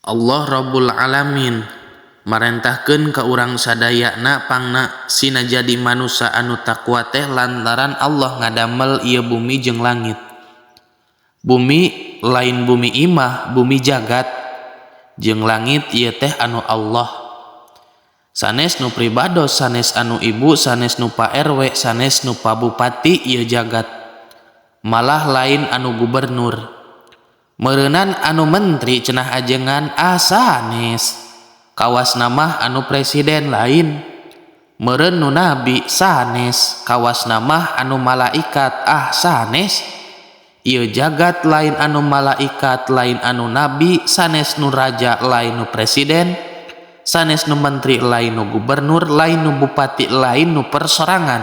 Allah Rabbul Alamin marentahkeun ka urang sadayana pangna sina jadi manusia anu takwa teh lantaran Allah ngadamel ieu bumi jeung langit. Bumi lain bumi imah, bumi jagat, jeung langit ieu teh anu Allah. Sanes nu pribados, sanes anu ibu, sanes nu pa RW, sanes nu pa bupati ieu jagat. Malah lain anu gubernur. Meureunnan anu menteri cenah ajengan sanes. Kawas namah anu presiden lain. Meureun nu nabi sanes, kawas namah anu malaikat sanes. Ieu jagat lain anu malaikat, lain anu nabi, sanes nu raja lain nu presiden, sanes nu menteri lain nu gubernur, lain nu bupati lain nu persorangan,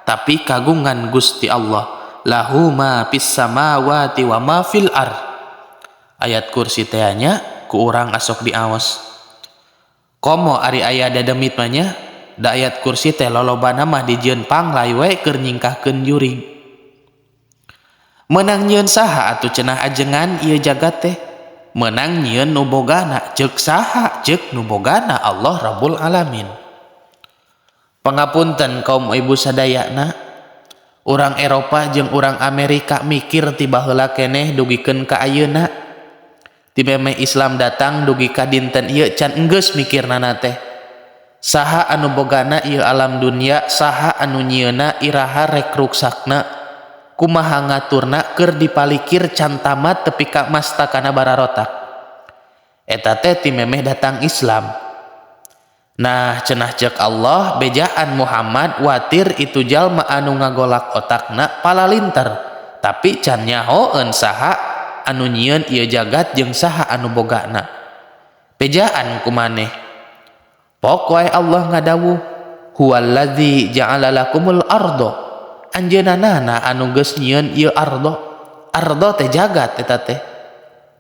tapi kagungan Gusti Allah. Lahu ma fis samawati wa ma fil ard. Ayat kursi teh nya ku urang asok diaos. Komo ari aya dademit mah nya, da ayat kursi teh lolobana mah dijieun panglay we keur nyingkahkeun juring. Meunang nyieun saha atuh cenah ajengan ieu jagat teh? Meunang nyieun nu bogana, ceuk saha? Ceuk nu bogana Allah Rabbul Alamin. Pangapunten kaum ibu sadayana, urang Eropa jeung urang Amerika mikir tiba heula keneh dugikeun ka ayeuna. Ti meme Islam datang dugi ka dinten ieu can enggeus mikirna teh. Saha anu bogana ieu alam dunia, saha anu nyieuna iraha rek ruksakna, kumaha ngaturna keur dipalikir can tamat tepi ka mastakana bararotak. Eta teh ti memeh datang Islam. Nah cenah ceuk Allah bejaan Muhammad watir itu jalma anu ngagolak otakna palalinter, tapi can nyahoeun saha anu nyieun ieu jagat jeung saha anu bogana. Bejaan kumaneh. Pok wae Allah ngadawuh, huwallazi ja'ala lakumul ardo. Anjeunana anu geus nyieun ieu ardo. Ardo teh jagat eta teh.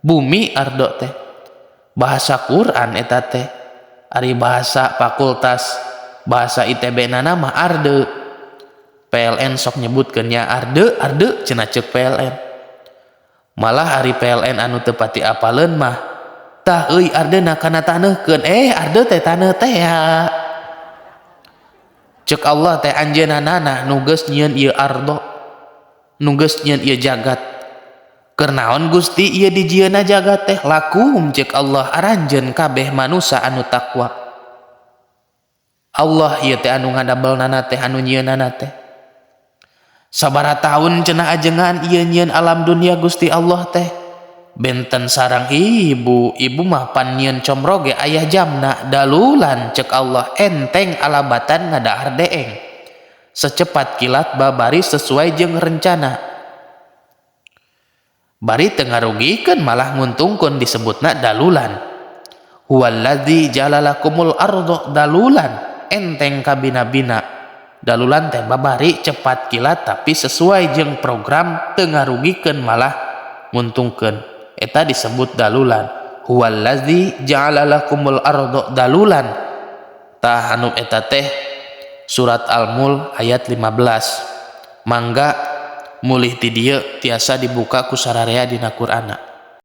Bumi ardo teh. Bahasa Quran eta teh. Ari bahasa fakultas bahasa ITB na mah arde. PLN sok nyebutkeun nya arde cenah ceuk PLN. Malah hari PLN anu teu pati apaleun mah tah euy ardena kana taneuhkeun arde teh taneuh teh ya. Ceuk Allah teh anjeunana nu geus nyieun ieu ardo, nu geus nyieun ieu jagat. Keur naon Gusti ieu dijieunna jagat teh? Lakum ceuk Allah aranjeun kabeh manusia anu takwa. Allah ieu teh anu ngadabelna teh anu nyieunana teh. Sabaraha taun cenah ajengan ieu nyieun alam dunia Gusti Allah teh? Benten sarang ibu mah pan nyieun comro ge aya jamna dalulan ceuk Allah enteng alabatan ngadahar deeng. Secepat kilat babari sesuai jeung rencana. Bari teu ngarugikeun malah nguntungkeun disebutna dalulan. Huwallazi jalalakumul ardo dalulan enteng kabina-bina. Dalulan teh babari cepat kilat tapi sesuai jeung program teu ngarugikeun malah nguntungkeun. Eta disebut dalulan. Huwallazi ja'ala lakumul ardo dalulan. Tah anu eta teh surat Al-Mulk ayat 15. Mangga mulih ti dieu tiasa dibuka ku sararea dina Qur'anna.